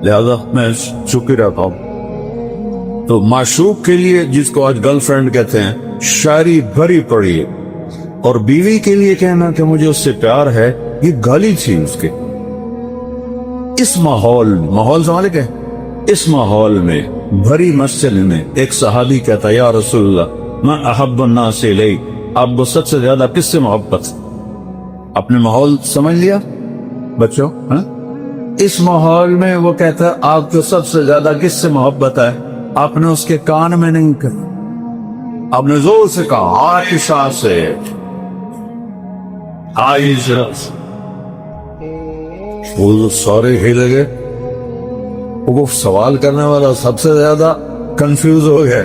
لہذا میں چپ ہی رہتا ہوں. تو معشوق کے لیے، جس کو آج گرل فرینڈ کہتے ہیں، شاعری بھری پڑی ہے. اور بیوی کے لیے کہنا کہ مجھے اس سے پیار ہے، یہ گالی تھی اس کے. اس ماحول سمجھ گئے، اس ماحول میں بھری مسجد میں ایک صحابی کہتا یا رسول اللہ میں احب الناس الیک، آپ کو سب سے زیادہ کس سے محبت؟ اپنے ماحول سمجھ لیا بچوں؟ اس ماحول میں وہ کہتا ہے آپ کو سب سے زیادہ کس سے محبت ہے؟ آپ نے اس کے کان میں نہیں کہا، آپ نے زور سے کہا عائشہ سے. عائشہ، وہ سارے ہی لگے. وہ سوال کرنے والا سب سے زیادہ کنفیوز ہو گئے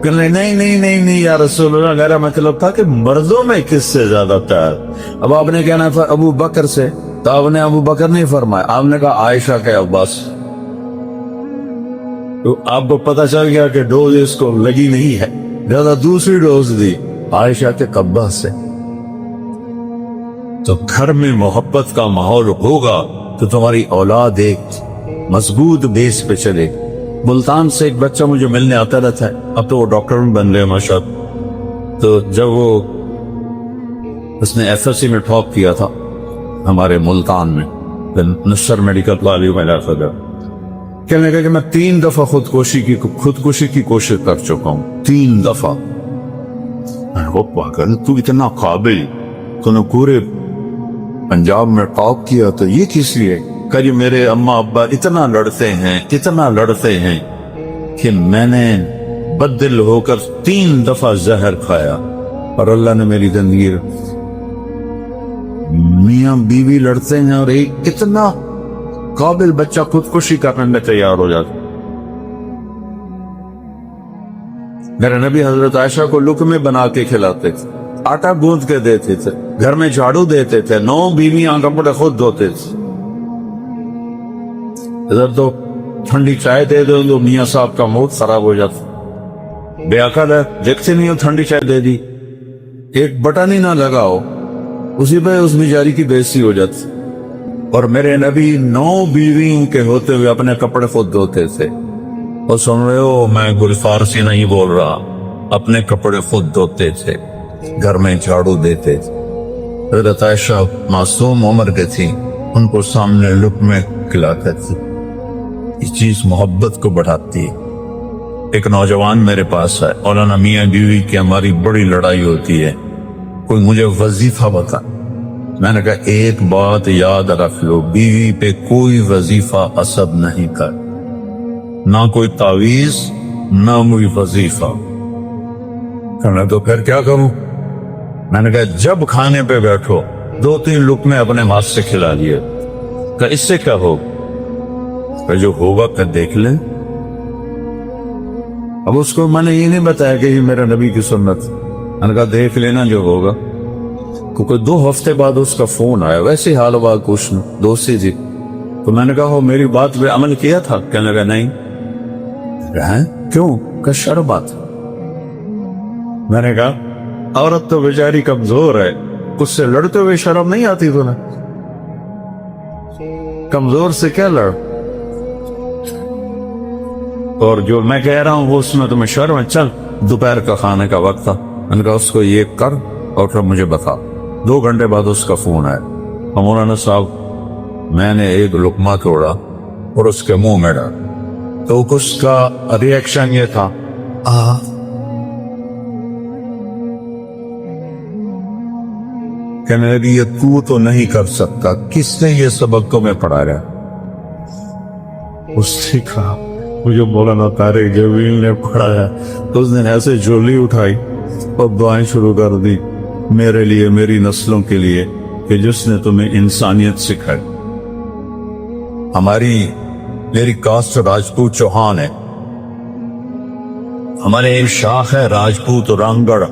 کہ نہیں یا رسول اللہ، میرا مطلب تھا کہ مردوں میں کس سے زیادہ پیار. اب آپ نے کہنا تھا ابو بکر سے، تو آپ نے ابو بکر نہیں فرمایا، آپ نے کہا عائشہ کے عباس. تو آپ کو پتا چل گیا کہ ڈوز اس کو لگی نہیں ہے، زیادہ دوسری ڈوز دی عائشہ کے عباس سے. تو گھر میں محبت کا ماحول ہوگا تو تمہاری اولاد ایک مضبوط بیس پہ چلے. ملتان سے ایک بچہ مجھے ملنے آتا رہتا ہے، اب تو وہ ڈاکٹر میں بن رہے ماشاءاللہ. تو جب اس نے ایف ایس سی میں ٹاپ کیا تھا ہمارے ملتان میں، نصر میڈیکل کالج میں علاقہ گیا، کہنے لگا کہ میں 3 دفعہ خودکشی کی کوشش کر چکا ہوں، 3 دفعہ. وہ پاگل، تو اتنا قابل، تو نے پورے پنجاب میں ٹاپ کیا، تو یہ کس لیے؟ کہ میرے اماں ابا اتنا لڑتے ہیں کہ میں نے بدل ہو کر 3 دفعہ زہر کھایا اور اللہ نے میری زندگی. میاں بیوی لڑتے ہیں اور ایک اتنا قابل بچہ خودکشی کرنے میں تیار ہو جاتا. میرے نبی حضرت عائشہ کو لقمے بنا کے کھلاتے تھے، آٹا گوندھ کے دیتے تھے، گھر میں جھاڑو دیتے تھے، 9 بیویاں کپڑے خود دھوتے تھے. ادھر تو ٹھنڈی چائے دے دو تو میاں صاحب کا موڈ خراب ہو جاتا. بے عقل ہے، دیکھتے نہیں ہو ٹھنڈی چائے دے دی، ایک بٹن ہی نہ لگاؤ، اسی پہ اس بیچاری کی بے عزتی ہو جاتی. اور میرے نبی 9 بیویوں کے ہوتے ہوئے اپنے کپڑے خود دھوتے تھے. اور سن رہے ہو، میں گل فارسی نہیں بول رہا، اپنے کپڑے خود دھوتے تھے، گھر میں جھاڑو دیتے تھے. حضرت عائشہ معصوم عمر کے تھی، ان کو سامنے لقمے کھلاتے تھے. یہ چیز محبت کو بڑھاتی ہے. ایک نوجوان میرے پاس ہے، مولانا میاں بیوی کی ہماری بڑی لڑائی ہوتی ہے، کوئی مجھے وظیفہ بتا. میں نے کہا ایک بات یاد رکھ لو، بیوی پہ کوئی وظیفہ عصب نہیں کر، نہ کوئی تعویذ نہ کوئی وظیفہ. کہنا تو پھر کیا کروں؟ میں نے کہا جب کھانے پہ بیٹھو 2-3 لقمے اپنے ہاتھ سے کھلا لیے. کہ اس سے کیا ہوگا؟ کہ جو ہوگا کہ دیکھ لیں. اب اس کو میں نے یہ نہیں بتایا کہ یہ میرا نبی کی سنت. میں نے کہا دیکھ لینا جو ہوگا. کیونکہ 2 ہفتے بعد اس کا فون آیا، ویسے حال بات پوچھنا، دوستی تھی. تو میں نے کہا میری بات پہ عمل کیا تھا؟ کہنے لگا نہیں. کیوں؟ کہ شرم بات. میں نے کہا عورت تو بیچاری کمزور ہے، اس سے لڑتے ہوئے شرم نہیں آتی تمہیں؟ کمزور سے کیا لڑ؟ اور جو میں کہہ رہا ہوں وہ اس میں تمہیں شرم ہے؟ چل دوپہر کا کھانے کا وقت تھا، میں نے کہا اس کو یہ کر اور پھر مجھے بتا. 2 گھنٹے بعد اس کا فون آیا، مولانا صاحب میں نے ایک لقمہ توڑا اور اس کے منہ میں ڈالا تو اس کا ریئیکشن یہ تھا کہنے لگی یہ تو نہیں کر سکتا، کس نے یہ سبق تمہیں پڑھایا؟ اس نے کہا مجھے مولانا طارق جمیل نے پڑھایا۔ تو اس نے ایسے جھولی اٹھائی اور دعائیں شروع کر دی میرے لیے، میری نسلوں کے لیے، کہ جس نے تمہیں انسانیت سکھائی۔ میری کاسٹ راجپوت چوہان ہے، ہمارے ایک شاخ ہے راجپوت رنگڑ،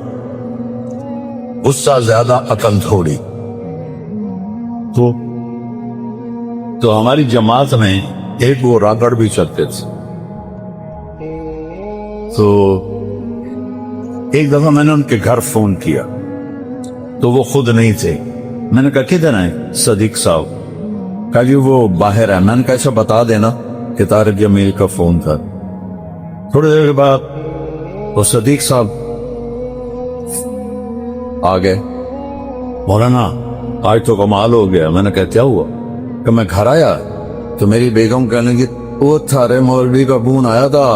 غصہ زیادہ عقل تھوڑی۔ تو ہماری جماعت میں ایک وہ رنگڑ بھی چلتے تھے۔ تو ایک دفعہ میں نے ان کے گھر فون کیا تو وہ خود نہیں تھے۔ میں نے کہا کدھر ہیں صدیق صاحب؟ کہا جی وہ باہر ہے۔ میں نے کہا ایسا بتا دینا کہ طارق جمیل کا فون تھا۔ تھوڑی دیر کے بعد وہ صدیق صاحب آ گئے، مولانا آج تو کمال ہو گیا۔ میں نے کہا کیا ہوا؟ کہ میں گھر آیا تو میری بیگم کہنے لگی وہ تھارے مولوی کا فون آیا تھا۔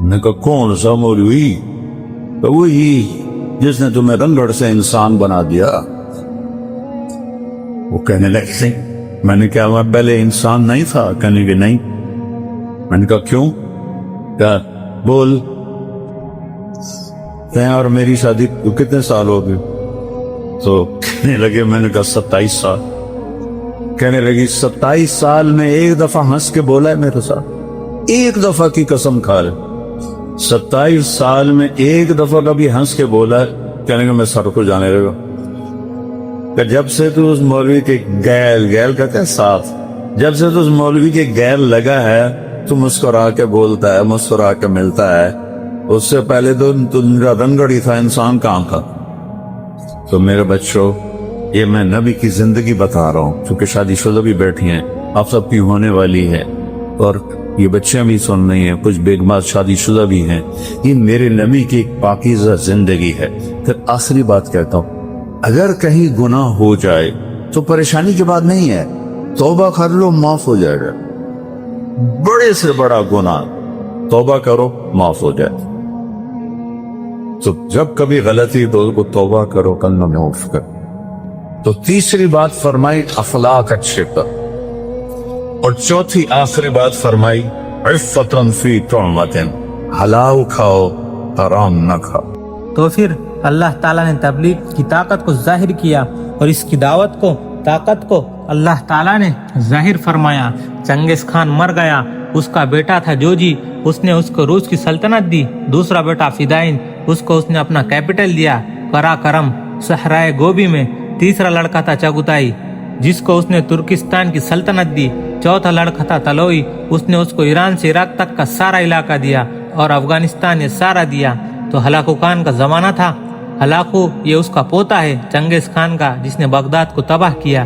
میں نے کہا کون سا مولوی؟ کہ وہی جس نے تمہیں رنگڑ سے انسان بنا دیا۔ وہ کہنے لگے میں نے کہا میں پہلے انسان نہیں تھا؟ کہنے کہ نہیں۔ میں نے کہا کیوں؟ کہا بول اور میری شادی کتنے سال ہو گئے؟ تو کہنے لگے، میں نے کہا 27 سال۔ کہنے لگی 27 سال میں ایک دفعہ ہنس کے بولا ہے میرے ساتھ؟ ایک دفعہ کی قسم کھا لے 27 سال میں ایک دفعہ کبھی ہنس کے بولا ہے؟ کہنے کہ میں سر کو جانے لگا کہ جب سے تو اس مولوی کے گیل کہتے ہیں ساتھ، جب سے تو اس مولوی کے گیل لگا ہے تو مسکرا کے بولتا ہے، مسکرا کے ملتا ہے، اس سے پہلے تو میرا رنگڑ ہی تھا، انسان کہاں تھا؟ تو میرے بچوں یہ میں نبی کی زندگی بتا رہا ہوں، چونکہ شادی شدہ بھی بیٹھی ہیں، آپ سب کی ہونے والی ہے، اور یہ بچیاں بھی سن رہی ہیں، کچھ بیگمات شادی شدہ بھی ہیں۔ یہ میرے نبی کی ایک پاکیزہ زندگی ہے۔ پھر آخری بات کہتا ہوں، اگر کہیں گناہ ہو جائے تو پریشانی کی بات نہیں ہے، توبہ کر لو معاف ہو جائے گا۔ بڑے سے بڑا گناہ توبہ کرو معاف ہو جائے۔ تو جب کبھی غلطی تو اس کو توبہ کرو، کلمہ معاف کرو۔ تو تیسری بات فرمائی اخلاق اچھے پر، اور چوتھی آخری بات فرمائی عفتن فی طعمتن، حلال کھاؤ حرام نہ کھاؤ۔ تو پھر اللہ تعالیٰ نے تبلیغ کی طاقت کو ظاہر کیا، اور اس کی دعوت کو، طاقت کو اللہ تعالیٰ نے ظاہر فرمایا۔ چنگیز خان مر گیا، اس کا بیٹا تھا جوجی، اس نے اس کو روس کی سلطنت دی۔ دوسرا بیٹا فدائین، اس کو اس نے اپنا کیپٹل دیا قراقرم صحرائے گوبی میں۔ تیسرا لڑکا تھا چغتائی، جس کو اس نے ترکستان کی سلطنت دی۔ چوتھا لڑکا تھا تلوئی، اس نے اس کو ایران سے عراق تک کا سارا علاقہ دیا، اور افغانستان یہ سارا دیا۔ تو ہلاکو خان کا زمانہ تھا۔ ہلاکو یہ اس کا پوتا ہے چنگیز خان کا، جس نے بغداد کو تباہ کیا،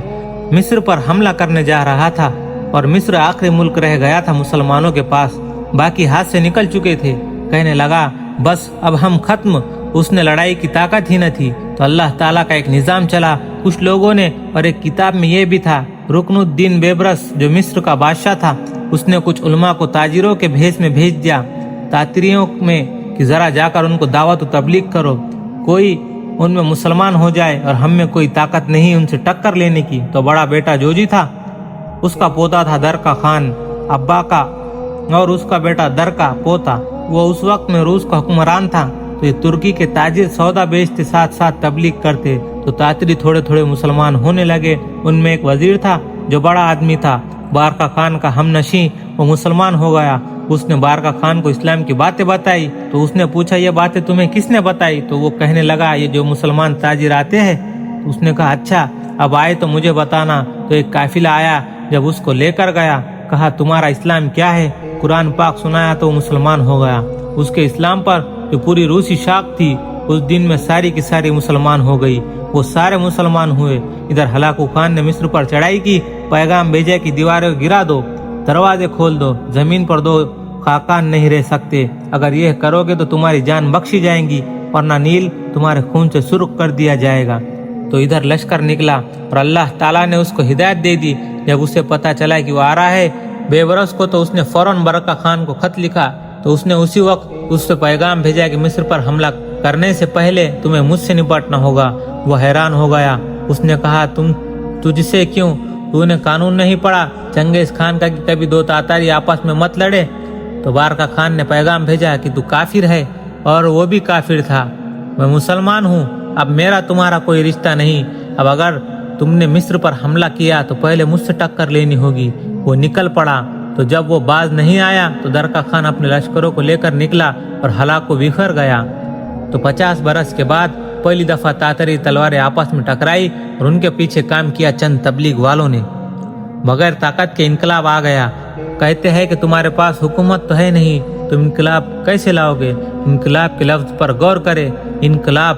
مصر پر حملہ کرنے جا رہا تھا، اور مصر آخری ملک رہ گیا تھا مسلمانوں کے پاس، باقی ہاتھ سے نکل چکے تھے۔ کہنے لگا بس اب ہم ختم، اس نے لڑائی کی طاقت ہی نہ تھی۔ تو اللہ تعالیٰ کا ایک نظام چلا کچھ لوگوں نے، اور ایک کتاب میں یہ بھی تھا، رکن الدین بیبرس جو مصر کا بادشاہ تھا، اس نے کچھ علماء کو تاجروں کے بھیس میں بھیج دیا تاتریوں میں کہ ذرا جا کر ان کو دعوت و تبلیغ کرو، کوئی ان میں مسلمان ہو جائے، اور ہم میں کوئی طاقت نہیں ان سے ٹکر لینے کی۔ تو بڑا بیٹا جوجی تھا، اس کا پوتا تھا درکا خان ابا کا، اور اس کا بیٹا درکا پوتا، وہ اس وقت میں روس کا حکمران تھا۔ تو یہ ترکی کے تاجر سودا بیچتے، ساتھ ساتھ تبلیغ کرتے، تو تاتری تھوڑے تھوڑے مسلمان ہونے لگے۔ ان میں ایک وزیر تھا جو بڑا آدمی تھا، بارکا خان کا ہم نشیں، وہ مسلمان ہو گیا۔ اس نے بارکا خان کو اسلام کی باتیں بتائی، تو اس نے پوچھا یہ باتیں تمہیں کس نے بتائی؟ تو وہ کہنے لگا یہ جو مسلمان تاجر آتے ہیں۔ تو اس نے کہا اچھا اب آئے تو مجھے بتانا۔ تو ایک قافلہ آیا، جب اس کو لے کر گیا، کہا تمہارا اسلام کیا ہے؟ قرآن پاک سنایا تو وہ مسلمان ہو گیا۔ اس کے اسلام پر جو پوری روسی شاخ تھی اس دن میں ساری کی ساری مسلمان ہو گئی، وہ سارے مسلمان ہوئے۔ ادھر ہلاکو خان نے مصر پر چڑھائی کی، پیغام بھیجا کہ دیواریں گرا دو، دروازے کھول دو، زمین پر دو خاقان نہیں رہ سکتے، اگر یہ کرو گے تو تمہاری جان بخشی جائیں گی، ورنہ نیل تمہارے خون سے سرخ کر دیا جائے گا۔ تو تو ادھر لشکر نکلا اور اللہ تعالیٰ نے اس کو ہدایت دے دی۔ جب اسے پتہ چلا کہ وہ آ رہا ہے بے برس کو، تو اس نے فوراً برکہ خان کو خط لکھا، تو اس نے اسی وقت اس سے پیغام بھیجا کہ مصر پر حملہ کرنے سے پہلے تمہیں مجھ سے نپٹنا ہوگا۔ وہ حیران ہو گیا، اس نے کہا تجھ سے کیوں؟ تو نے قانون نہیں پڑھا چنگیز خان کا کہ کبھی دو تاتاری آپس میں مت لڑے؟ تو بارکہ خان نے پیغام بھیجا کہ تو کافر ہے، اور وہ بھی کافر تھا، میں مسلمان ہوں، اب میرا تمہارا کوئی رشتہ نہیں، اب اگر تم نے مصر پر حملہ کیا تو پہلے مجھ سے ٹکر لینی ہوگی۔ وہ نکل پڑا، تو جب وہ باز نہیں آیا تو درکا خان اپنے لشکروں کو لے کر نکلا اور ہلاک کو بکھر گیا۔ تو 50 برس کے بعد پہلی دفعہ تاتری تلواریں آپس میں ٹکرائی اور ان کے پیچھے کام کیا چند تبلیغ والوں نے۔ بغیر طاقت کے انقلاب آ گیا۔ کہتے ہیں کہ تمہارے پاس حکومت تو ہے نہیں، تم انقلاب کیسے لاؤ گے؟ انقلاب کے لفظ پر غور کرے۔ انقلاب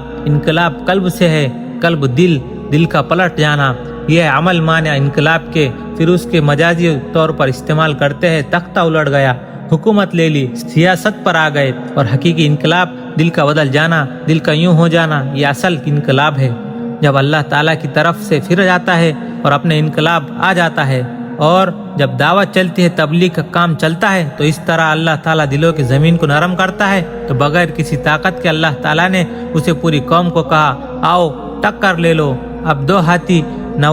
قلب سے ہے، قلب دل کا پلٹ جانا، یہ عمل معنی انقلاب کے، پھر اس کے مجازی طور پر استعمال کرتے ہیں۔ تختہ الٹ گیا، حکومت لے لی، سیاست پر آ گئے، اور حقیقی انقلاب دل کا بدل جانا، دل کا یوں ہو جانا، یہ اصل انقلاب ہے۔ جب اللہ تعالیٰ کی طرف سے پھر جاتا ہے اور اپنے انقلاب آ جاتا ہے، اور جب دعوت چلتی ہے، تبلیغ کا کام چلتا ہے، تو اس طرح اللہ تعالیٰ دلوں کی زمین کو نرم کرتا ہے۔ تو بغیر کسی طاقت کے اللہ تعالیٰ نے اسے پوری قوم کو کہا، آؤ ٹکر لے لو۔ اب دو ہاتھی، نہ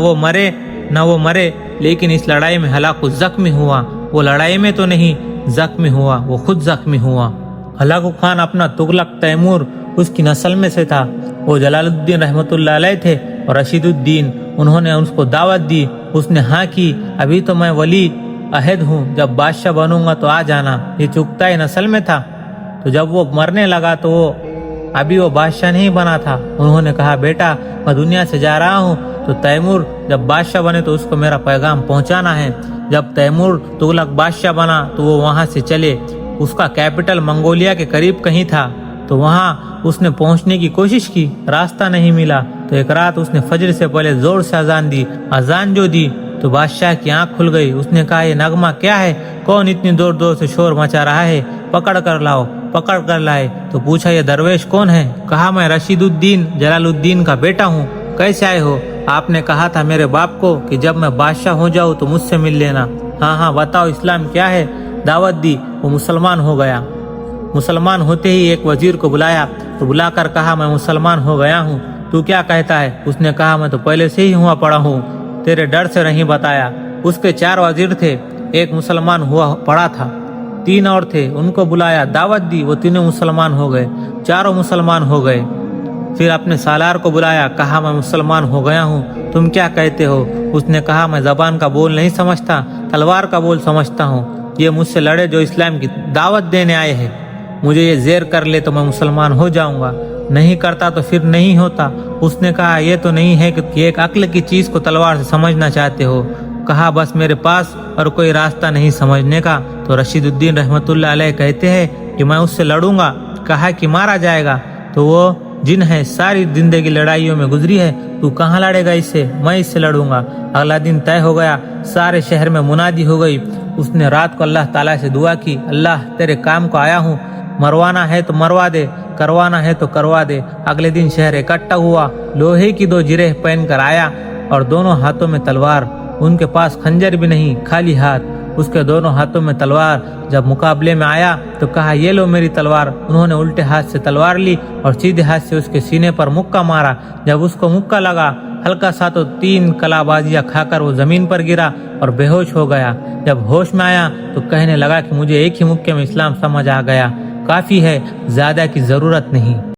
وہ مرے لیکن اس لڑائی میں ہلاک زخمی ہوا۔ وہ لڑائی میں تو نہیں زخمی ہوا، وہ خود زخمی ہوا۔ ہلاکو خان اپنا تغلق تیمور اس کی نسل میں سے تھا۔ وہ جلال الدین رحمۃ اللہ علیہ تھے اور رشید الدین، انہوں نے اس کو دعوت دی، اس نے ہاں کی، ابھی تو میں ولی عہد ہوں، جب بادشاہ بنوں گا تو آ جانا۔ یہ چغتائی نسل میں تھا۔ تو جب وہ مرنے لگا تو ابھی وہ بادشاہ نہیں بنا تھا۔ انہوں نے کہا، بیٹا میں دنیا سے جا رہا ہوں، تو تیمور جب بادشاہ بنے تو اس کو میرا پیغام پہنچانا ہے۔ جب تیمور تغلق بادشاہ بنا تو وہ وہاں سے چلے۔ اس کا کیپٹل منگولیا کے قریب کہیں تھا، تو وہاں اس نے پہنچنے کی کوشش کی، راستہ نہیں ملا۔ تو ایک رات اس نے فجر سے پہلے زور سے اذان دی۔ اذان جو دی تو بادشاہ کی آنکھ کھل گئی۔ اس نے کہا، یہ نغمہ کیا ہے؟ کون اتنی دور سے شور مچا رہا ہے؟ پکڑ کر لائے۔ تو پوچھا، یہ درویش کون ہے؟ کہا، میں رشید الدین جلال الدین کا بیٹا ہوں۔ کیسے آئے ہو؟ آپ نے کہا تھا میرے باپ کو کہ جب میں بادشاہ ہو جاؤں تو مجھ سے مل لینا۔ ہاں بتاؤ اسلام کیا ہے؟ دعوت دی، وہ مسلمان ہو گیا۔ مسلمان ہوتے ہی ایک وزیر کو بلایا، تو بلا کر کہا، میں مسلمان ہو گیا ہوں، تو کیا کہتا ہے؟ اس نے کہا، میں تو پہلے سے ہی ہوا پڑا ہوں، تیرے ڈر سے نہیں بتایا۔ اس کے 4 وزیر تھے، ایک مسلمان ہوا پڑا تھا، 3 اور تھے، ان کو بلایا، دعوت دی، وہ تینوں مسلمان ہو گئے، 4 مسلمان ہو گئے۔ پھر اپنے سالار کو بلایا، کہا، میں مسلمان ہو گیا ہوں، تم کیا کہتے ہو؟ اس نے کہا، میں زبان کا بول نہیں سمجھتا، تلوار کا بول سمجھتا ہوں۔ یہ مجھ سے لڑے جو اسلام کی دعوت دینے آئے ہیں، مجھے یہ زیر کر لے تو میں مسلمان ہو جاؤں گا، نہیں کرتا تو پھر نہیں ہوتا۔ اس نے کہا، یہ تو نہیں ہے کہ ایک عقل کی چیز کو تلوار سے سمجھنا چاہتے ہو۔ کہا، بس میرے پاس اور کوئی راستہ نہیں سمجھنے کا۔ تو رشید الدین رحمۃ اللہ علیہ کہتے ہیں کہ میں اس سے لڑوں گا۔ کہا کہ مارا جائے گا؟ تو وہ جن ہے، ساری زندگی لڑائیوں میں گزری ہے، تو کہاں لڑے گا اس سے؟ میں اس سے لڑوں گا۔ اگلا دن طے ہو گیا، سارے شہر میں منادی ہو گئی۔ اس نے رات کو اللہ تعالیٰ سے دعا کی، اللہ تیرے کام کو آیا ہوں، مروانا ہے تو مروا دے، کروانا ہے تو کروا دے۔ اگلے دن شہر اکٹھا ہوا، لوہے کی 2 جرح پہن کر آیا اور دونوں ہاتھوں میں تلوار، ان کے پاس خنجر بھی نہیں، خالی ہاتھ، اس کے دونوں ہاتھوں میں تلوار۔ جب مقابلے میں آیا تو کہا، یہ لو میری تلوار۔ انہوں نے الٹے ہاتھ سے تلوار لی اور سیدھے ہاتھ سے اس کے سینے پر مکہ مارا۔ جب اس کو مکہ لگا ہلکا سا تو 3 کلا بازیاں کھا کر وہ زمین پر گرا اور بے ہوش ہو گیا۔ جب ہوش میں آیا تو کہنے لگا کہ مجھے ایک ہی مکے میں اسلام سمجھ آ گیا، کافی ہے، زیادہ کی ضرورت نہیں۔